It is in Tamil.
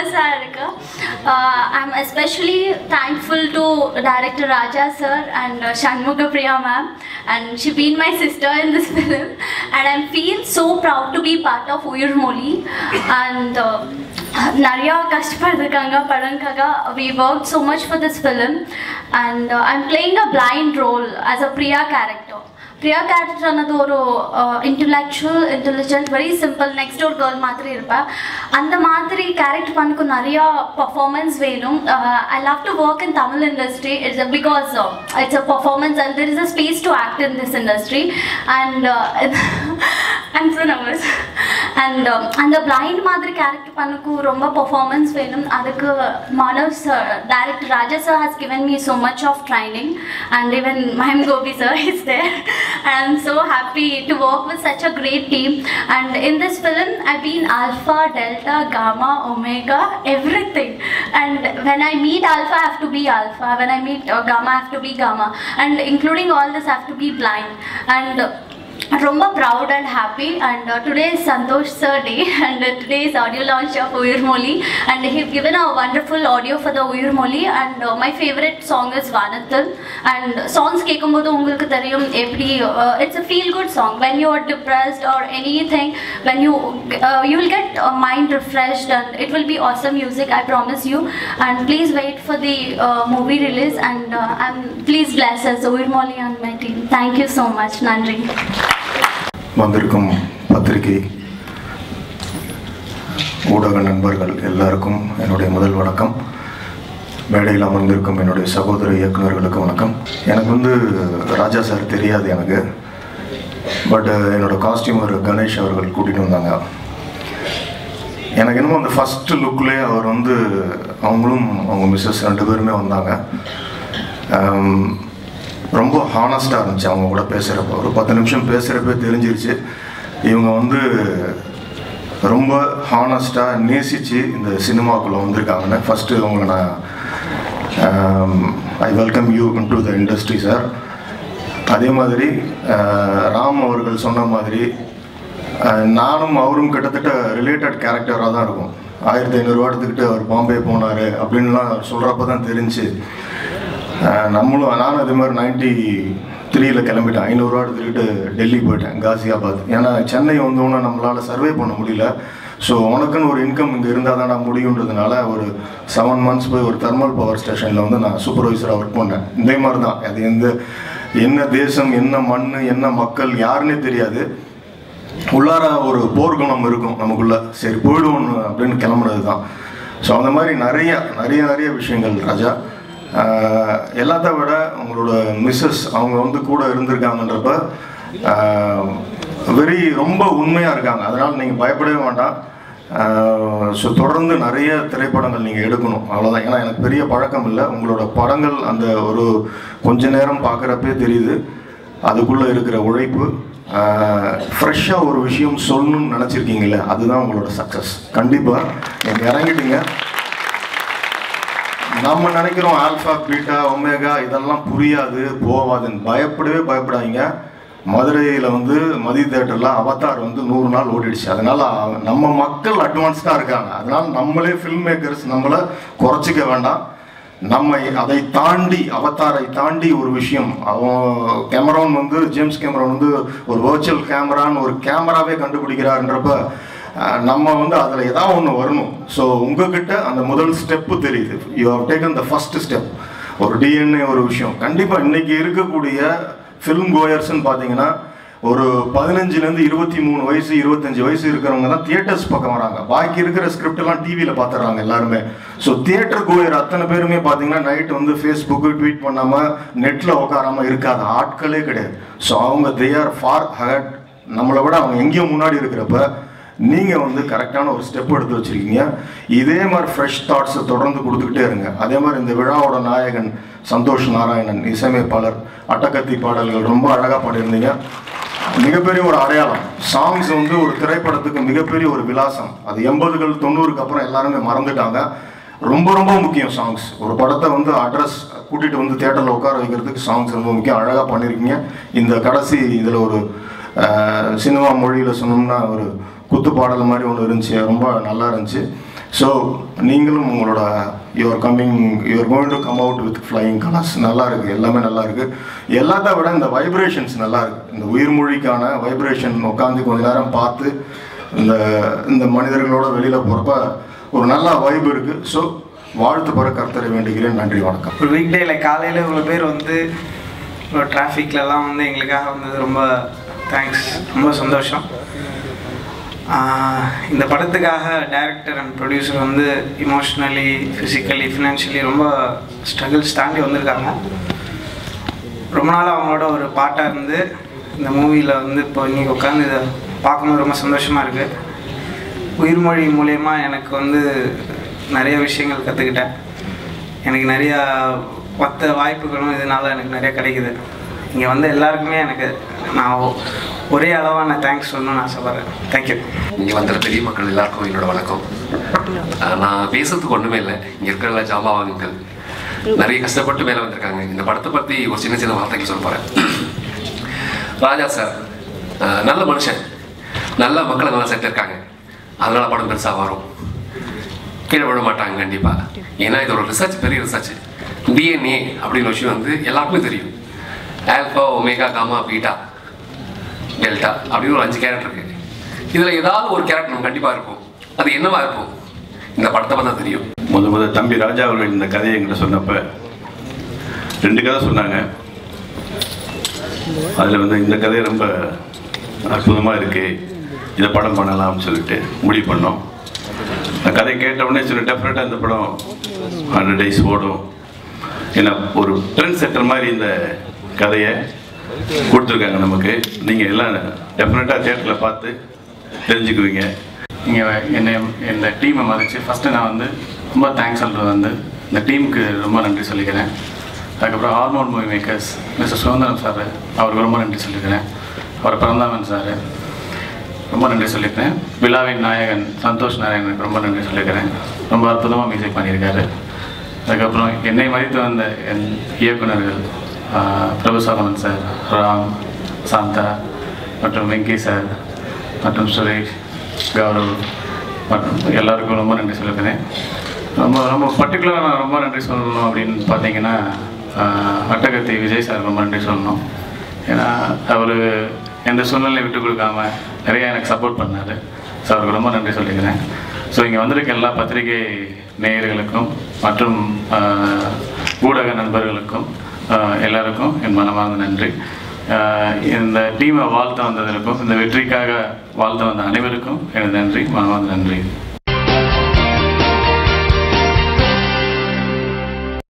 nervous-ஆ இருக்கு. I'm especially thankful to director Raja sir and Shanmuga Priya ma'am, and she been my sister in this film, and I feel so proud to be part of Uyurmoli. And நிறையா கஷ்டப்பட்டிருக்காங்க படம்காக. We worked so much for this film, and I'm playing a blind role as a Priya character. Priya character another ஒரு intellectual, intelligent, very simple next door girl மாதிரி இருப்பா. அந்த மாதிரி கேரக்டர் பண்ணக்கு நிறைய performance வேணும். I love to work in Tamil industry because it's a performance and there is a space to act in this industry, and I'm so nervous. And அந்த blind மாதிரி கேரக்டர் பண்ணக்கு ரொம்ப performance வேணும். அதுக்கு Manav sir, director Raja sir has given me so much of training, and even Mahim Gopi sir is there. I'm so happy to work with such a great team, and in this film I've been alpha, delta, gamma, omega, everything. And when I meet alpha I have to be alpha, when I meet gamma I have to be gamma, and including all this I have to be blind. And ரொம்ப proud and happy, and today is Santosh sir day, and today is audio launch of Uyurmoli, and he have given a wonderful audio for the Uyurmoli, and my favorite song is Vanathil. And songs கேக்கும்போது உங்களுக்கு தெரியும் எப்படி it's a feel good song when you are depressed or anything, when you will get mind refreshed, and it will be awesome music, I promise you. And please wait for the movie release, and please bless us, Uyurmoli and my team. Thank you so much. Nandri. வந்திருக்கும் பத்திரிகை ஊடக நண்பர்கள் எல்லாருக்கும் என்னுடைய முதல் வணக்கம். மேடையில் அமர்ந்திருக்கும் என்னுடைய சகோதர இயக்குநர்களுக்கு வணக்கம். எனக்கு ராஜா சார் தெரியாது எனக்கு, பட் என்னோட காஸ்டியூமர் கணேஷ் அவர்கள் கூட்டிகிட்டு வந்தாங்க. எனக்கு என்னமோ அந்த ஃபஸ்ட்டு லுக்லேயே அவர் அவங்களும் அவங்க மிஸ்ஸஸ் 2 பேருமே வந்தாங்க. ரொம்ப ஹானஸ்டாக இருந்துச்சு அவங்க கூட பேசுகிறப்ப. ஒரு 10 நிமிஷம் பேசுகிறப்ப தெரிஞ்சிருச்சு இவங்க ரொம்ப ஹானஸ்டாக நேசித்து இந்த சினிமாவுக்குள்ளே வந்திருக்காங்கன்னு. ஃபஸ்ட்டு அவங்களை நான் I welcome you to the industry sir. அதே மாதிரி ராம் அவர்கள் சொன்ன மாதிரி நானும் அவரும் கிட்டத்தட்ட ரிலேட்டட் கேரக்டராக தான் இருக்கும். 1500 ரூபா எடுத்துக்கிட்டு அவர் பாம்பே போனார் அப்படின்லாம் சொல்கிறப்ப தான் தெரிஞ்சு நானும் அதே மாதிரி 93 கிளம்பிட்டேன். 500 ரூபா எடுத்துக்கிட்டு டெல்லி போயிட்டேன், காசியாபாத். ஏன்னா சென்னை வந்தோன்னே நம்மளால் சர்வே பண்ண முடியல. ஸோ உனக்குன்னு ஒரு இன்கம் இங்கே இருந்தால் தான் நான் முடியுன்றதுனால ஒரு 7 months போய் ஒரு தெர்மல் பவர் ஸ்டேஷனில் நான் சூப்பர்வைசராக ஒர்க் பண்ணேன். இதே மாதிரி தான். அது என்ன தேசம், என்ன மண், என்ன மக்கள் யாருன்னே தெரியாது. உள்ளார ஒரு போர்க்குணம் இருக்கும் நமக்குள்ளே. சரி போயிடுவோம் அப்படின்னு கிளம்புனது தான். ஸோ அந்த மாதிரி நிறைய விஷயங்கள் ராஜா. எல்லாத்த விட உங்களோட மிஸ்ஸஸ் அவங்க கூட இருந்திருக்காங்கன்றப்ப ரொம்ப உண்மையாக இருக்காங்க. அதனால் நீங்கள் பயப்படவே வேண்டாம். ஸோ தொடர்ந்து நிறைய திரைப்படங்கள் நீங்கள் எடுக்கணும், அவ்வளோதான். ஏன்னா எனக்கு பெரிய பழக்கம் இல்லை. உங்களோட படங்கள் அந்த ஒரு கொஞ்ச நேரம் பார்க்குறப்பே தெரியுது அதுக்குள்ளே இருக்கிற உழைப்பு. ஃப்ரெஷ்ஷாக ஒரு விஷயம் சொல்லணும்னு நினச்சிருக்கீங்களே, அதுதான் உங்களோட சக்ஸஸ். கண்டிப்பாக நீங்கள் இறங்கிட்டீங்க. நம்ம நினைக்கிறோம் ஆல்ஃபா, பீட்டா, ஒமேகா இதெல்லாம் புரியாது போவாதுன்னு. பயப்படாதீங்க. மதுரையில் மதி தேட்டரில் அவதார் 100 நாள் ஓடிடுச்சு. அதனால் நம்ம மக்கள் அட்வான்ஸ்டாக இருக்காங்க. அதனால் நம்மளே ஃபில்ம் மேக்கர்ஸ் நம்மளை குறைச்சிக்க வேண்டாம். நம்ம அதை தாண்டி, அவதாரை தாண்டி ஒரு விஷயம், கேமரான் ஜேம்ஸ் கேமரான் ஒரு வர்ச்சுவல் கேமரான்னு ஒரு கேமராவே கண்டுபிடிக்கிறாருன்றப்ப நம்ம அதில் ஏதாவது ஒன்று வரணும். ஸோ உங்ககிட்ட அந்த முதல் ஸ்டெப்பு தெரியுது. You have taken the first step. ஒரு டிஎன்ஏ ஒரு விஷயம். கண்டிப்பாக இன்றைக்கி இருக்கக்கூடிய ஃபிலிம் கோயர்ஸ்ன்னு பார்த்தீங்கன்னா ஒரு 15லேருந்து 23 வயசு 25 வயசு இருக்கிறவங்க தான் தியேட்டர்ஸ் பக்கம் வராங்க. பாக்கி இருக்கிற ஸ்கிரிப்டெல்லாம் டிவியில் பார்த்துட்றாங்க எல்லாருமே. ஸோ தியேட்டர் கோயர் அத்தனை பேருமே பார்த்தீங்கன்னா நைட்டு ஃபேஸ்புக்கு ட்வீட் பண்ணாமல் நெட்டில் உட்காராமல் இருக்காது ஆட்களே கிடையாது. ஸோ அவங்க தே ஆர் ஃபார் ஹெட். நம்மளை விட அவங்க எங்கேயும் முன்னாடி இருக்கிறப்ப நீங்கள் கரெக்டான ஒரு ஸ்டெப் எடுத்து வச்சுருக்கீங்க. இதே மாதிரி ஃப்ரெஷ் தாட்ஸை தொடர்ந்து கொடுத்துக்கிட்டே இருங்க. அதே மாதிரி இந்த விழாவோட நாயகன் சந்தோஷ் நாராயணன், இசையமைப்பாளர், அட்டகத்தி பாடல்கள் ரொம்ப அழகாக பாடியிருந்தீங்க. மிகப்பெரிய ஒரு அடையாளம். சாங்ஸ் ஒரு திரைப்படத்துக்கு மிகப்பெரிய ஒரு விலாசம். அது 80கள் 90க்கு அப்புறம் எல்லாருமே மறந்துட்டாங்க. ரொம்ப முக்கியம் சாங்ஸ். ஒரு படத்தை அட்ரஸ் கூட்டிகிட்டு தியேட்டரில் உட்கார வைக்கிறதுக்கு சாங்ஸ் ரொம்ப முக்கியம். அழகாக பண்ணியிருக்கீங்க. இந்த கடைசி இதில் ஒரு சினிமா மொழியில் சொன்னோம்னா ஒரு குத்து பாடல் மாதிரி ஒன்று இருந்துச்சு, ரொம்ப நல்லா இருந்துச்சு. ஸோ நீங்களும் உங்களோட you're going to come out with flying colours. நல்லா இருக்குது, எல்லாமே நல்லா இருக்குது. எல்லாத்த விட இந்த வைப்ரேஷன்ஸ் நல்லா இருக்குது. இந்த உயிர்மொழிக்கான வைப்ரேஷன் உட்காந்து கொஞ்ச நேரம் பார்த்து இந்த மனிதர்களோட வெளியில் போகிறப்ப ஒரு நல்ல வைப் இருக்குது. ஸோ வாழ்த்து பெற கர்த்தரை வேண்டுகிறேன். நன்றி, வணக்கம். ஒரு வீக் டேல காலையில் இவ்வளோ பேர் வந்து இவ்வளோ டிராஃபிக்லலாம் வந்து எங்களுக்காக வந்தது ரொம்ப தேங்க்ஸ், ரொம்ப சந்தோஷம். இந்த படத்துக்காக டைரக்டர் அண்ட் ப்ரொடியூசர் வந்து இமோஷ்னலி, ஃபிசிக்கலி, ஃபினான்ஷியலி ரொம்ப ஸ்ட்ரகிள்ஸ் தாண்டி வந்திருக்காங்க. ரொம்ப நாள் அவங்களோட ஒரு பாட்டாக இருந்து இந்த மூவியில் வந்து இப்போ இன்றைக்கி உட்காந்து இதை பார்க்கும்போது ரொம்ப சந்தோஷமாக இருக்குது. உயிர்மொழி மூலயமா எனக்கு வந்து நிறைய விஷயங்கள் கற்றுக்கிட்டேன். எனக்கு நிறையா மற்ற வாய்ப்புகளும் இதனால் எனக்கு நிறையா கிடைக்குது. இங்கே வந்து எல்லாருக்குமே எனக்கு நான் ஒரே அளவான தேங்க்ஸ் சொல்லணும்னு ஆசைப்பட்றேன். தேங்க்யூ. இங்கே வந்துற பெரிய மக்கள் எல்லாருக்கும் என்னோட வணக்கம். நான் பேசுறதுக்கு ஒன்றுமே இல்லை. இங்கே இருக்கிற ஜாமாவான்கள் நிறைய கஷ்டப்பட்டு மேலே வந்திருக்காங்க. இந்த படத்தை பற்றி ஒரு சின்ன சின்ன வார்த்தைகள் சொல்ல போகிறேன். ராஜா சார் நல்ல மனுஷன், நல்ல மக்களை நல்லா சேர்த்துருக்காங்க. அதனால் படம் பெருசாக வரும், கீழே விட மாட்டாங்க கண்டிப்பாக. ஏன்னா இது ஒரு ரிசர்ச், பெரிய ரிசர்ச். டிஎன்ஏ அப்படின்னு விஷயம் வந்து எல்லாருக்குமே தெரியும். Alpha, omega, gamma, beta, delta அப்படின்னு ஒரு 5 கேரக்டர் இருக்குது. இதில் ஏதாவது ஒரு கேரக்டர் நம்ம கண்டிப்பாக இருக்கும். அது என்னவா இருக்கும் இந்த படத்தை பார்த்தா தெரியும். முதல் தம்பி ராஜா அவர்கள் இந்த கதையை என்கிட்ட சொன்னப்போ 2 கதை சொன்னாங்க. அதில் வந்து இந்த கதை ரொம்ப அற்புதமாக இருக்குது, இதை படம் பண்ணலாம்னு சொல்லிட்டு முடிவு பண்ணோம். இந்த கதை கேட்ட உடனே சொல்லி டெஃபினட்டாக இந்த படம் 100 days ஓடும். ஏன்னா ஒரு ட்ரெண்ட் செட்டர் மாதிரி இந்த கதையை கொடுத்துருக்காங்க நமக்கு. நீங்கள் எல்லாம் டெஃபினட்டாக தியேட்டரில் பார்த்து தெரிஞ்சுக்குவீங்க. நீங்கள் இந்த டீமை மதித்து ஃபஸ்ட்டு நான் வந்து ரொம்ப தேங்க்ஸ் சொல்கிறது வந்து இந்த டீமுக்கு ரொம்ப நன்றி சொல்லிக்கிறேன். அதுக்கப்புறம் ஹார்மோன் மூவி மேக்கர்ஸ் மிஸ்டர் சுதந்திரம் சார், அவருக்கு ரொம்ப நன்றி சொல்லிக்கிறேன். அவர் பிறந்தாமன் சார் ரொம்ப நன்றி சொல்லியிருக்கேன். விழாவின் நாயகன் சந்தோஷ் நாராயணனுக்கு ரொம்ப நன்றி சொல்லியிருக்கிறேன். ரொம்ப அற்புதமாக மியூசிக் பண்ணியிருக்காரு. அதுக்கப்புறம் என்னை மதித்து வந்த என் இயக்குநர்கள் பிரபுசாலமன் சார், ராம், சாந்தா மற்றும் வெங்கி சார் மற்றும் சுரேஷ், கௌரவ் மற்றும் எல்லாருக்கும் ரொம்ப நன்றி சொல்லியிருக்கிறேன். ரொம்ப பர்டிகுலராக நான் ரொம்ப நன்றி சொல்லணும் அப்படின்னு பார்த்தீங்கன்னா அட்டகத்தி விஜய் சார் ரொம்ப நன்றி சொல்லணும். ஏன்னா அவர் எந்த சூழ்நிலையை விட்டு கொடுக்காம நிறையா எனக்கு சப்போர்ட் பண்ணார். ஸோ அவருக்கு ரொம்ப நன்றி சொல்லிக்கிறேன். ஸோ இங்கே வந்திருக்க எல்லா பத்திரிகை நேயர்களுக்கும் மற்றும் ஊடக நண்பர்களுக்கும் எல்லாருக்கும் என் மனமார்ந்த நன்றி. இந்த டீமை வாழ்த்த வந்ததற்கும் இந்த வெற்றிக்காக வாழ்த்த வந்த அனைவருக்கும் எனது நன்றி, மனமார்ந்த நன்றி.